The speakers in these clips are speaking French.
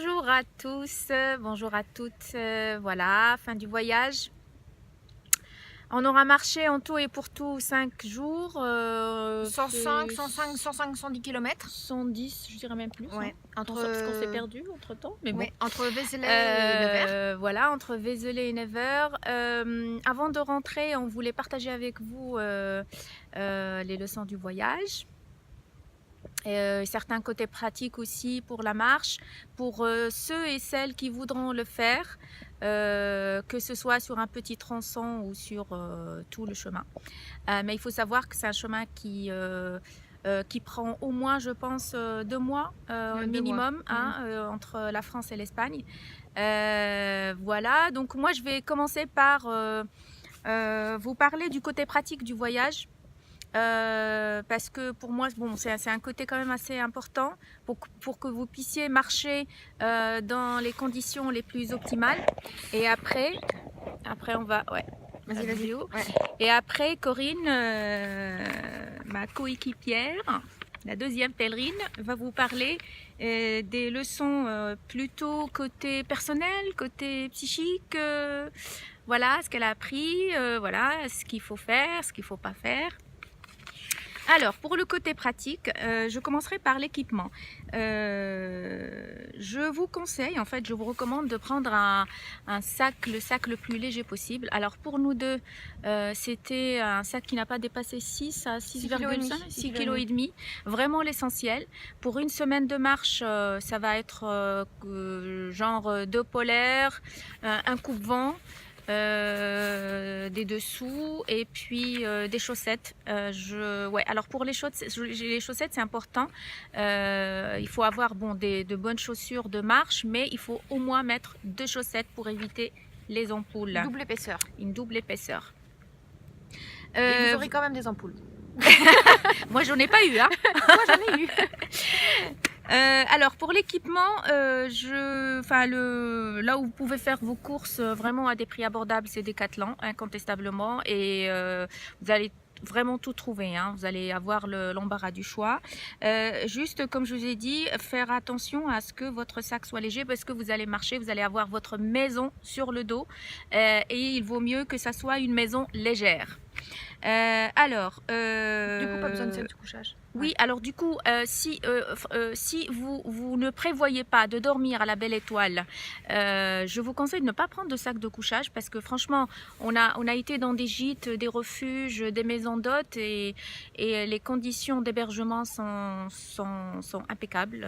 Bonjour à tous, bonjour à toutes. Voilà, fin du voyage. On aura marché en tout et pour tout 5 jours. 105, 105, 105, 110 km. 110, je dirais même plus. Ouais, Parce qu'on s'est perdu entre temps. Mais bon. Ouais, entre Vézelay et Nevers. Voilà, entre Vézelay et Nevers. Avant de rentrer, on voulait partager avec vous les leçons du voyage. Certains côtés pratiques aussi pour la marche, pour ceux et celles qui voudront le faire, que ce soit sur un petit tronçon ou sur tout le chemin. Mais il faut savoir que c'est un chemin qui prend au moins, je pense, 2 mois minimum, entre la France et l'Espagne. Voilà, donc moi je vais commencer par vous parler du côté pratique du voyage. Parce que pour moi, bon, c'est un côté quand même assez important pour que vous puissiez marcher dans les conditions les plus optimales. Et après on va, ouais. Vas-y. Ouais. Et après, Corinne, ma coéquipière, la deuxième pèlerine, va vous parler des leçons plutôt côté personnel, côté psychique, voilà, ce qu'elle a appris, voilà, ce qu'il faut faire, ce qu'il ne faut pas faire. Alors, pour le côté pratique, je commencerai par l'équipement. Je vous conseille, en fait, je vous recommande de prendre un sac, le sac le plus léger possible. Alors, pour nous deux, c'était un sac qui n'a pas dépassé 6 à 6,5 kg et demi. Vraiment l'essentiel. Pour une semaine de marche, ça va être genre 2 polaires, un coupe-vent. Des dessous et puis des chaussettes. Ouais, alors pour les chaussettes, c'est important. Il faut avoir de bonnes chaussures de marche, mais il faut au moins mettre 2 chaussettes pour éviter les ampoules. Double épaisseur. Une double épaisseur. Et vous aurez quand même des ampoules. Moi, j'en ai pas eu, hein. Moi, j'en ai eu. Alors pour l'équipement, là où vous pouvez faire vos courses vraiment à des prix abordables, c'est Decathlon, incontestablement, et vous allez vraiment tout trouver, hein. Vous allez avoir l'embarras du choix. Juste comme je vous ai dit, faire attention à ce que votre sac soit léger parce que vous allez marcher, vous allez avoir votre maison sur le dos et il vaut mieux que ça soit une maison légère. Du coup, pas besoin de sac de couchage. Oui, alors du coup, si vous ne prévoyez pas de dormir à la Belle Étoile, je vous conseille de ne pas prendre de sac de couchage parce que franchement, on a été dans des gîtes, des refuges, des maisons d'hôtes et les conditions d'hébergement sont impeccables.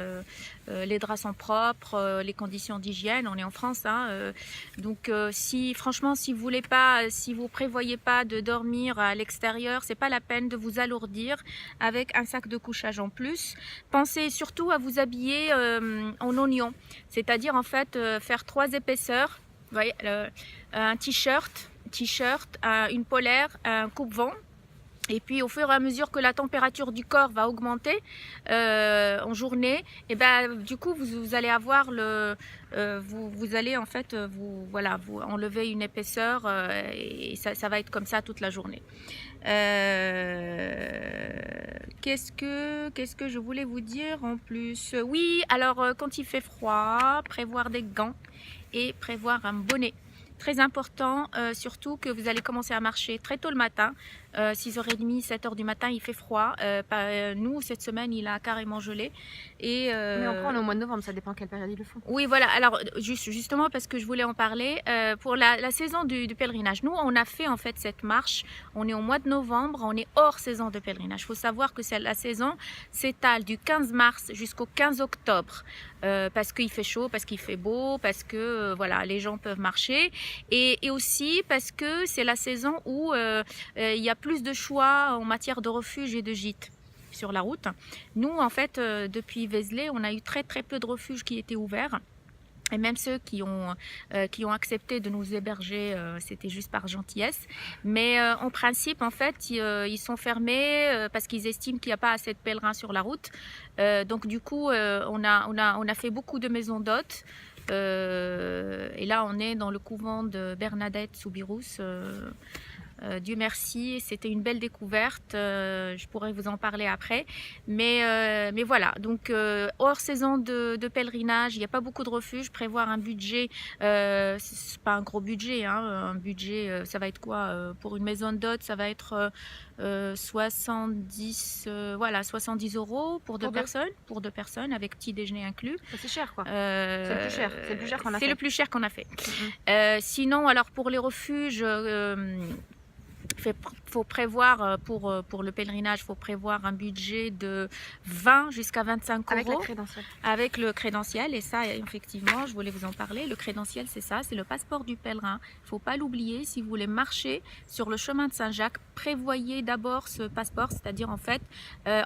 Les draps sont propres, les conditions d'hygiène, on est en France, hein, donc si vous prévoyez pas de dormir à l'extérieur, c'est pas la peine de vous alourdir avec un sac de couchage en plus. Pensez surtout à vous habiller en oignon, c'est-à-dire en fait faire 3 épaisseurs. Vous voyez, un t-shirt, une polaire, un coupe-vent. Et puis au fur et à mesure que la température du corps va augmenter en journée, et ben du coup vous allez avoir vous allez en fait vous enlever une épaisseur et ça va être comme ça toute la journée. Qu'est-ce que je voulais vous dire en plus? Oui, alors quand il fait froid, prévoir des gants et prévoir un bonnet. Très important, surtout que vous allez commencer à marcher très tôt le matin, 6h30, 7h du matin, il fait froid. Nous, cette semaine, il a carrément gelé. Mais après, on est au mois de novembre, ça dépend quelle période ils le font. Oui, voilà. Alors, justement, parce que je voulais en parler, pour la saison du pèlerinage, nous, on a fait en fait cette marche. On est au mois de novembre, on est hors saison de pèlerinage. Il faut savoir que la saison s'étale du 15 mars jusqu'au 15 octobre. Parce qu'il fait chaud, parce qu'il fait beau, parce que voilà, les gens peuvent marcher. Et aussi parce que c'est la saison où il y a plus de choix en matière de refuge et de gîtes sur la route. Nous, en fait, depuis Vézelay, on a eu très peu de refuges qui étaient ouverts. Et même ceux qui ont accepté de nous héberger, c'était juste par gentillesse. Mais en principe, en fait, ils sont fermés parce qu'ils estiment qu'il n'y a pas assez de pèlerins sur la route. Donc du coup, on a fait beaucoup de maisons d'hôtes. Et là, on est dans le couvent de Bernadette Soubirous. Dieu merci, c'était une belle découverte. Je pourrais vous en parler après. Mais voilà, donc hors saison de pèlerinage, il n'y a pas beaucoup de refuges. Prévoir un budget, c'est pas un gros budget, hein, un budget, ça va être quoi pour une maison d'hôte, ça va être 70, voilà, 70 € pour deux personnes avec petit déjeuner inclus. C'est cher quoi. C'est le plus cher. C'est le plus cher qu'on a fait. C'est le plus cher qu'on a fait. Sinon, alors pour les refuges, faut prévoir pour le pèlerinage, il faut prévoir un budget de 20 jusqu'à 25 € avec le crédentiel. Avec le crédentiel. Et ça, effectivement, je voulais vous en parler. Le crédentiel, c'est ça, c'est le passeport du pèlerin. Il ne faut pas l'oublier. Si vous voulez marcher sur le chemin de Saint-Jacques, prévoyez d'abord ce passeport, c'est-à-dire en fait,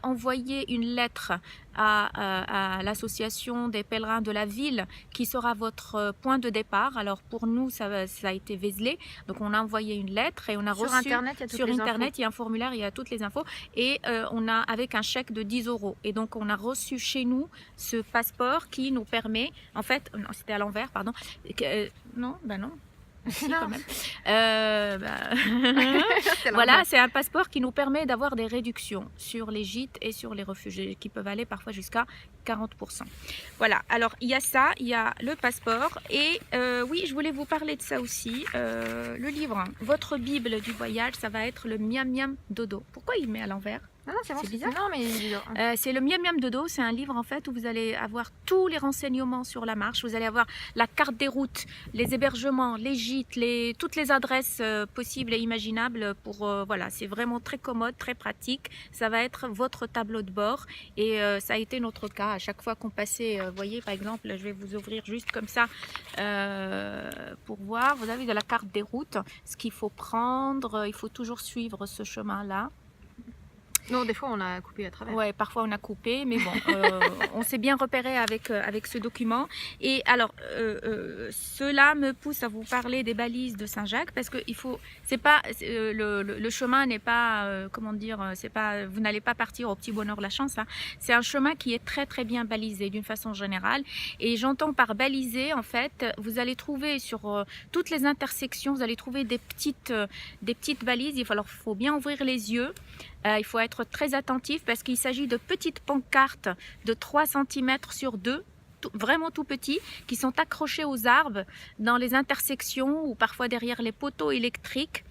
envoyez une lettre à l'association des pèlerins de la ville qui sera votre point de départ. Alors pour nous, ça a été Vézelay. Donc on a envoyé une lettre et on a reçu sur Internet, il y a un formulaire, il y a toutes les infos. Et on a avec un chèque de 10 €. Et donc on a reçu chez nous ce passeport qui nous permet, en fait, non, c'était à l'envers, pardon. Non, ben non. Si, quand même. Voilà, c'est un passeport qui nous permet d'avoir des réductions sur les gîtes et sur les refuges qui peuvent aller parfois jusqu'à 40%. Voilà, alors il y a ça, il y a le passeport et oui, je voulais vous parler de ça aussi. Le livre, votre Bible du voyage, ça va être le Miam Miam Dodo. Pourquoi il met à l'envers ? Non, c'est bizarre. Non, mais... c'est le Miam Miam Dodo, c'est un livre en fait où vous allez avoir tous les renseignements sur la marche. Vous allez avoir la carte des routes, les hébergements, les gîtes, toutes les adresses possibles et imaginables. Voilà, c'est vraiment très commode, très pratique. Ça va être votre tableau de bord et ça a été notre cas. À chaque fois qu'on passait, vous voyez par exemple, je vais vous ouvrir juste comme ça pour voir. Vous avez de la carte des routes, ce qu'il faut prendre. Il faut toujours suivre ce chemin-là. Non, des fois on a coupé à travers. Ouais, parfois on a coupé, mais bon, on s'est bien repéré avec ce document. Et alors, cela me pousse à vous parler des balises de Saint-Jacques parce que c'est pas le chemin n'est pas, comment dire, c'est pas, vous n'allez pas partir au petit bonheur la chance. Hein. C'est un chemin qui est très très bien balisé d'une façon générale. Et j'entends par balisé, en fait, vous allez trouver sur toutes les intersections, vous allez trouver des petites balises. Il faut bien ouvrir les yeux. Il faut être très attentif parce qu'il s'agit de petites pancartes de 3 cm sur 2, vraiment tout petits, qui sont accrochés aux arbres dans les intersections ou parfois derrière les poteaux électriques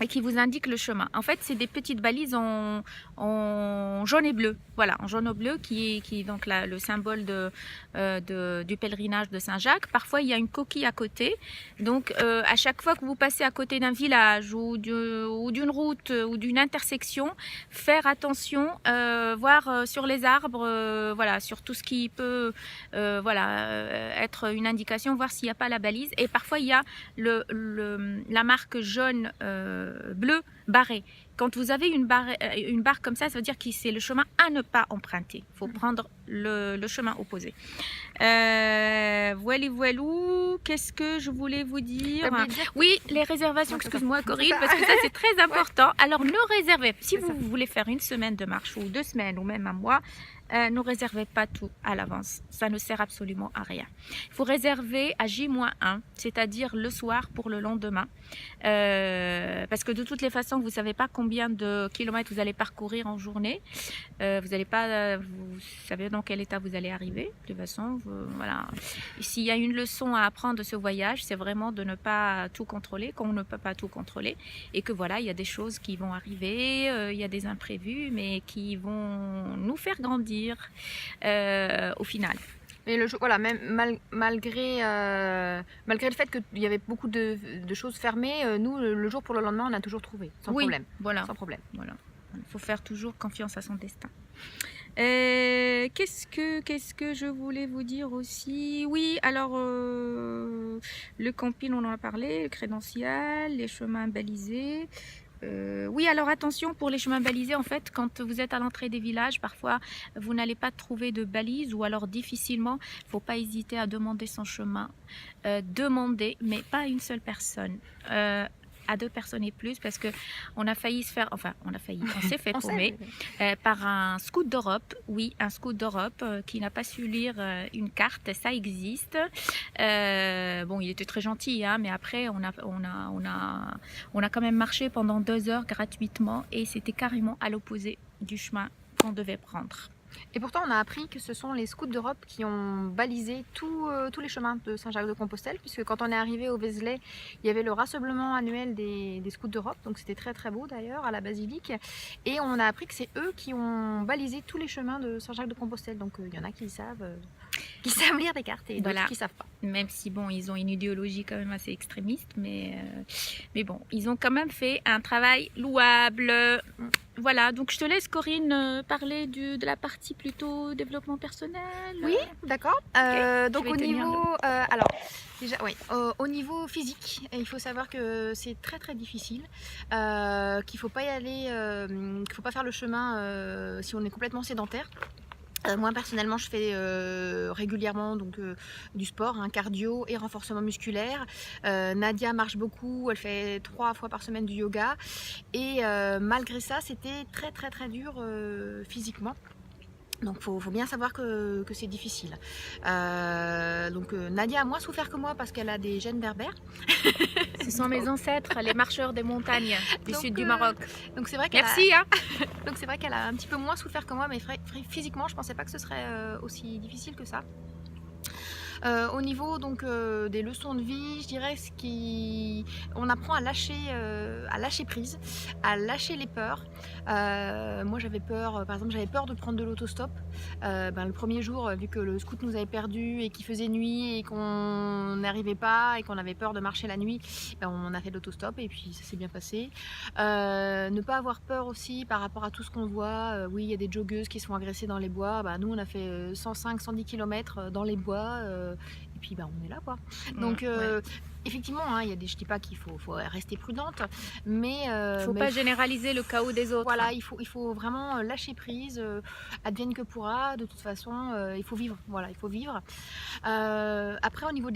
et qui vous indiquent le chemin. En fait, c'est des petites balises en jaune et bleu. Voilà, en jaune et bleu qui est donc le symbole du pèlerinage de Saint-Jacques. Parfois, il y a une coquille à côté. Donc, à chaque fois que vous passez à côté d'un village ou d'une route ou d'une intersection, faire attention, voir sur les arbres, voilà, sur tout ce qui peut être une indication, voir s'il n'y a pas la balise. Et parfois, il y a la marque jaune bleu barré. Quand vous avez une barre comme ça veut dire que c'est le chemin à ne pas emprunter. Il faut prendre le chemin opposé. Voilou, qu'est-ce que je voulais vous dire? Oui, les réservations, excuse-moi Corinne, parce que ça c'est très important. Alors ne réservez, si vous voulez faire une semaine de marche ou 2 semaines ou même un mois, ne réservez pas tout à l'avance. Ça ne sert absolument à rien. Il faut réserver à J-1, c'est-à-dire le soir pour le lendemain. Parce que de toutes les façons, vous ne savez pas combien de kilomètres vous allez parcourir en journée. Vous savez dans quel état vous allez arriver. De toute façon, voilà. S'il y a une leçon à apprendre de ce voyage, c'est vraiment de ne pas tout contrôler, qu'on ne peut pas tout contrôler. Et que voilà, il y a des choses qui vont arriver, il y a des imprévus, mais qui vont nous faire grandir au final. Mais voilà, même malgré le fait qu'il y avait beaucoup de choses fermées, nous, le jour pour le lendemain, on a toujours trouvé, sans problème. Voilà. Sans problème. Voilà. Il faut faire toujours confiance à son destin. Qu'est-ce que je voulais vous dire aussi? Oui, alors le camping, on en a parlé, le crédentiel, les chemins balisés. Oui, alors attention pour les chemins balisés, en fait, quand vous êtes à l'entrée des villages, parfois vous n'allez pas trouver de balises ou alors difficilement, il ne faut pas hésiter à demander son chemin. Demandez, mais pas à une seule personne. à 2 personnes et plus parce que on a failli se faire, enfin on s'est fait On sait, paumer par un scout d'Europe, oui, un scout d'Europe qui n'a pas su lire une carte, ça existe. Bon, il était très gentil, hein, mais après on a quand même marché pendant 2 heures gratuitement et c'était carrément à l'opposé du chemin qu'on devait prendre. Et pourtant, on a appris que ce sont les scouts d'Europe qui ont balisé tous les chemins de Saint-Jacques-de-Compostelle, puisque quand on est arrivé au Vézelay, il y avait le rassemblement annuel des scouts d'Europe, donc c'était très très beau d'ailleurs, à la basilique. Et on a appris que c'est eux qui ont balisé tous les chemins de Saint-Jacques-de-Compostelle. Donc il y en a qui savent lire des cartes et d'autres Voilà. qui savent pas. Même si bon, ils ont une idéologie quand même assez extrémiste, mais bon, ils ont quand même fait un travail louable. Voilà, donc je te laisse Corinne parler de la partie plutôt développement personnel. Oui, d'accord. Donc vais au tenir niveau, alors déjà, oui, au niveau physique, il faut savoir que c'est très très difficile, qu'il faut pas y aller, qu'il faut pas faire le chemin si on est complètement sédentaire. Moi personnellement je fais régulièrement donc, du sport, hein, cardio et renforcement musculaire. Nadia marche beaucoup, elle fait 3 fois par semaine du yoga et malgré ça c'était très très très dur physiquement. Donc faut bien savoir que c'est difficile. Donc Nadia a moins souffert que moi parce qu'elle a des gènes berbères. Ce sont mes ancêtres, les marcheurs des montagnes du Donc, sud du Maroc. Donc c'est vrai qu'elle Merci, hein. donc c'est vrai qu'elle a un petit peu moins souffert que moi, mais physiquement je pensais pas que ce serait aussi difficile que ça. Au niveau donc des leçons de vie, je dirais on apprend à lâcher prise, à lâcher les peurs. Moi j'avais peur, par exemple j'avais peur de prendre de l'autostop. Le premier jour, vu que le scout nous avait perdus et qu'il faisait nuit et qu'on n'arrivait pas et qu'on avait peur de marcher la nuit, on a fait de l'autostop et puis ça s'est bien passé. Ne pas avoir peur aussi par rapport à tout ce qu'on voit. Oui, il y a des joggeuses qui se font agresser dans les bois. Nous on a fait 105-110 km dans les bois. Et puis on est là quoi. Donc Ouais. effectivement, hein, je dis pas qu'il faut rester prudente, mais Il ne faut pas généraliser le chaos des autres. voilà, il faut vraiment lâcher prise, advienne que pourra. De toute façon, il faut vivre. Voilà, il faut vivre. Après, au niveau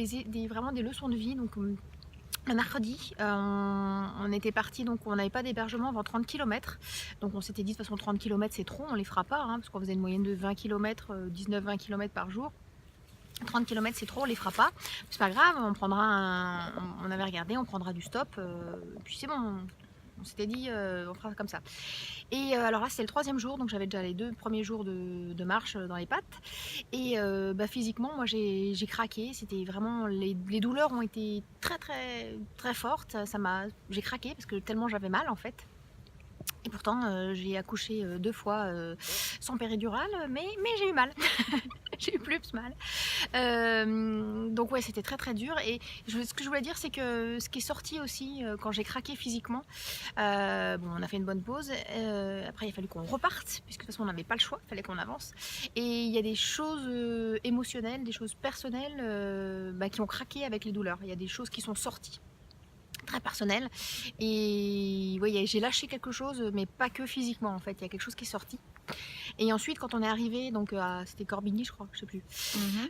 vraiment des leçons de vie, donc le mercredi, on était parti, donc on n'avait pas d'hébergement avant 30 km. Donc on s'était dit de toute façon 30 km c'est trop, on les fera pas, hein, parce qu'on faisait une moyenne de 20 km, 19-20 km par jour. 30 km c'est trop, on les fera pas. C'est pas grave, on avait regardé, on prendra du stop, puis c'est bon. On s'était dit, on fera comme ça. Et alors là, c'est le 3e jour, donc j'avais déjà les 2 premiers jours de marche dans les pattes. Et physiquement, moi, j'ai craqué. C'était vraiment les douleurs ont été très très très fortes. J'ai craqué parce que tellement j'avais mal en fait. Et pourtant, j'ai accouché 2 fois sans péridurale, mais j'ai eu mal. J'ai eu plus mal. Donc ouais, c'était très très dur. Et ce que je voulais dire, c'est que ce qui est sorti aussi quand j'ai craqué physiquement, on a fait une bonne pause. Après, il a fallu qu'on reparte, puisque de toute façon, on n'avait pas le choix, il fallait qu'on avance. Et il y a des choses émotionnelles, des choses personnelles qui ont craqué avec les douleurs. Il y a des choses qui sont sorties. Très personnel et ouais, j'ai lâché quelque chose, mais pas que physiquement en fait, il y a quelque chose qui est sorti. Et ensuite quand on est arrivé, donc c'était Corbigny je crois, je sais plus,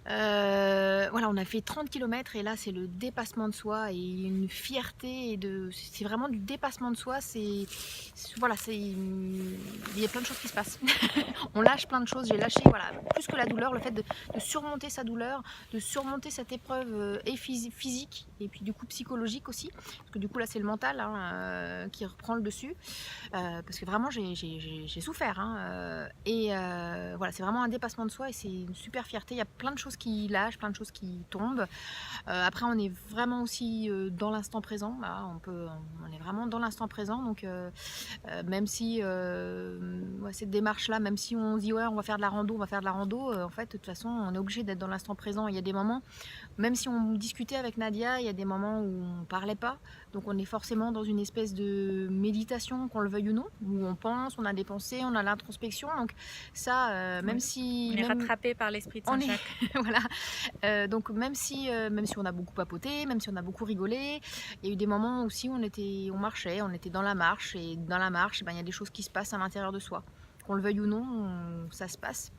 voilà, on a fait 30 km et là c'est le dépassement de soi et une fierté c'est vraiment du dépassement de soi. Voilà, il y a plein de choses qui se passent. On lâche plein de choses, j'ai lâché, voilà, plus que la douleur, le fait de surmonter sa douleur, de surmonter cette épreuve et physique et puis du coup psychologique aussi, parce que du coup là c'est le mental qui reprend le dessus, parce que vraiment j'ai souffert, hein, et voilà, c'est vraiment un dépassement de soi et c'est une super fierté. Il y a plein de choses qui lâchent, plein de choses qui tombent. Après on est vraiment aussi dans l'instant présent, là, on est vraiment dans l'instant présent, donc même si cette démarche là, même si on dit ouais on va faire de la rando, en fait de toute façon on est obligé d'être dans l'instant présent. Il y a des moments, même si on discutait avec Nadia, il y a des moments où on parlait pas, donc on est forcément dans une espèce de méditation, qu'on le veuille ou non, où on pense, on a des pensées, on a l'introspection, donc ça même si... On est rattrapé par l'esprit de Saint-Jacques. Voilà. Donc même si on a beaucoup papoté, même si on a beaucoup rigolé, il y a eu des moments aussi où on marchait, on était dans la marche, et dans la marche, il y a des choses qui se passent à l'intérieur de soi. Qu'on le veuille ou non, ça se passe.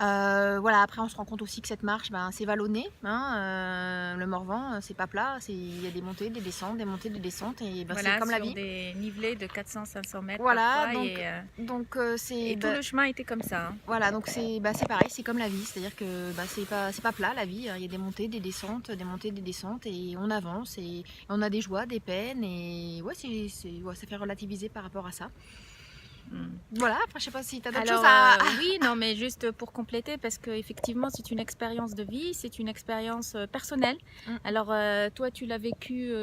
Voilà, après on se rend compte aussi que cette marche, c'est vallonné, hein, le Morvan, c'est pas plat, il y a des montées, des descentes, des montées, des descentes, et Voilà, c'est comme la sur vie. des nivelés de 400-500 mètres Voilà, parfois. donc c'est Et tout le chemin était comme ça, hein. voilà, donc c'est pareil, c'est comme la vie, c'est-à-dire que c'est pas plat la vie, hein. Il y a des montées, des descentes, des montées, des descentes, et on avance, et on a des joies, des peines, et ouais, ouais, ça fait relativiser par rapport à ça. Voilà, après je sais pas si tu as d'autres choses à... Oui, non, mais juste pour compléter, parce qu'effectivement c'est une expérience de vie, c'est une expérience personnelle. Alors toi tu l'as vécu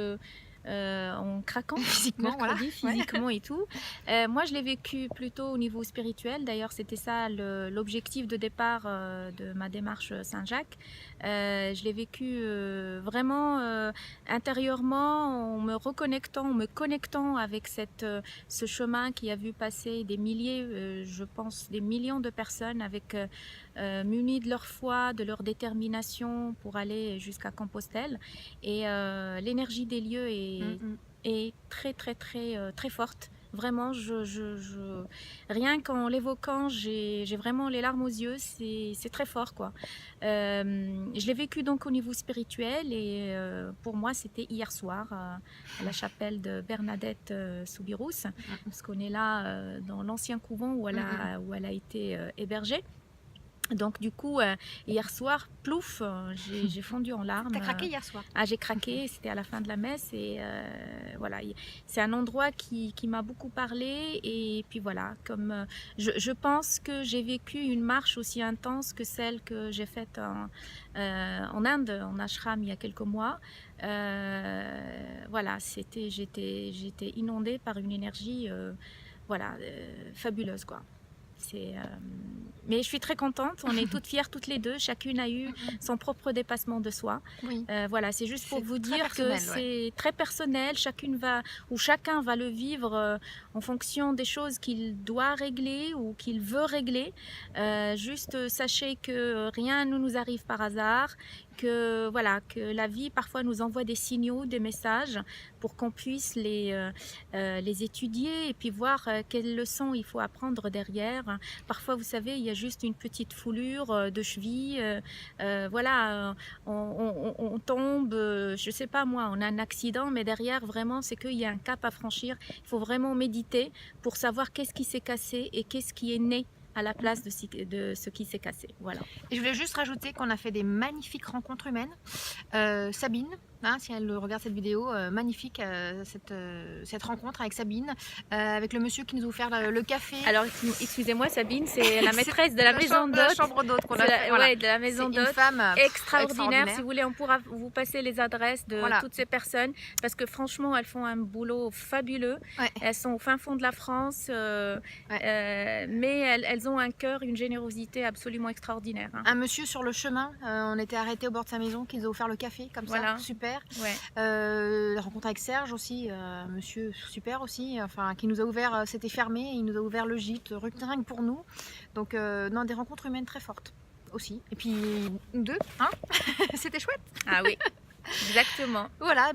en craquant physiquement, mercredi, voilà. physiquement et tout. Moi je l'ai vécu plutôt au niveau spirituel, d'ailleurs c'était ça l'objectif de départ de ma démarche Saint-Jacques. Je l'ai vécu vraiment intérieurement, en me reconnectant, en me connectant avec ce chemin qui a vu passer des milliers, je pense des millions de personnes avec munis de leur foi, de leur détermination pour aller jusqu'à Compostelle. Et l'énergie des lieux est très très très très forte. Vraiment, rien qu'en l'évoquant, j'ai vraiment les larmes aux yeux, c'est très fort, quoi. Je l'ai vécu donc au niveau spirituel, et pour moi c'était hier soir à la chapelle de Bernadette Soubirous, parce qu'on est là dans l'ancien couvent où elle a été hébergée. Donc du coup, hier soir, plouf, j'ai fondu en larmes. T'as craqué hier soir? Ah, j'ai craqué, c'était à la fin de la messe, et voilà, c'est un endroit qui m'a beaucoup parlé, et puis voilà, comme je pense que j'ai vécu une marche aussi intense que celle que j'ai faite en Inde, en ashram, il y a quelques mois. Voilà, j'étais inondée par une énergie voilà, fabuleuse, quoi. Mais je suis très contente, on est toutes fières toutes les deux, chacune a eu son propre dépassement de soi. Oui. Voilà, c'est juste pour vous dire que c'est très personnel, chacun va le vivre en fonction des choses qu'il doit régler ou qu'il veut régler. Juste sachez que rien ne nous arrive par hasard, que la vie parfois nous envoie des signaux, des messages pour qu'on puisse les étudier et puis voir quelles leçons il faut apprendre derrière. Parfois, vous savez, il y a juste une petite foulure de cheville, voilà, on tombe, je sais pas moi, on a un accident, mais derrière vraiment c'est qu'il y a un cap à franchir. Il faut vraiment méditer pour savoir qu'est-ce qui s'est cassé et qu'est-ce qui est né à la place de ce qui s'est cassé. Voilà. Et je voulais juste rajouter qu'on a fait des magnifiques rencontres humaines. Sabine, hein, si elle regarde cette vidéo, magnifique cette rencontre avec Sabine, avec le monsieur qui nous a offert le café. Alors excusez-moi, Sabine, c'est la maîtresse de la maison d'hôte. La chambre d'hôte qu'on a fait. Voilà. Ouais, de la maison d'hôte. Une femme extraordinaire. Si vous voulez, on pourra vous passer les adresses de toutes ces personnes, parce que franchement, elles font un boulot fabuleux. Ouais. Elles sont au fin fond de la France, mais elles ont un cœur, une générosité absolument extraordinaire. Hein. Un monsieur sur le chemin, on était arrêté au bord de sa maison, qui nous a offert le café, comme ça, super. Ouais. La rencontre avec Serge aussi, monsieur super aussi, enfin, qui nous a ouvert, c'était fermé, il nous a ouvert le gîte, rien que pour nous. Donc, non, des rencontres humaines très fortes aussi. Et puis, nous deux, hein. C'était chouette. Ah oui. Exactement. Voilà,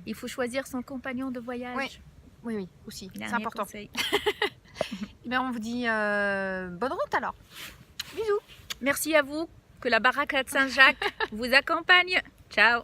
il faut choisir son compagnon de voyage. Oui, aussi, c'est important. On vous dit bonne route alors. Bisous. Merci à vous. Que la baraque de Saint-Jacques vous accompagne. Ciao.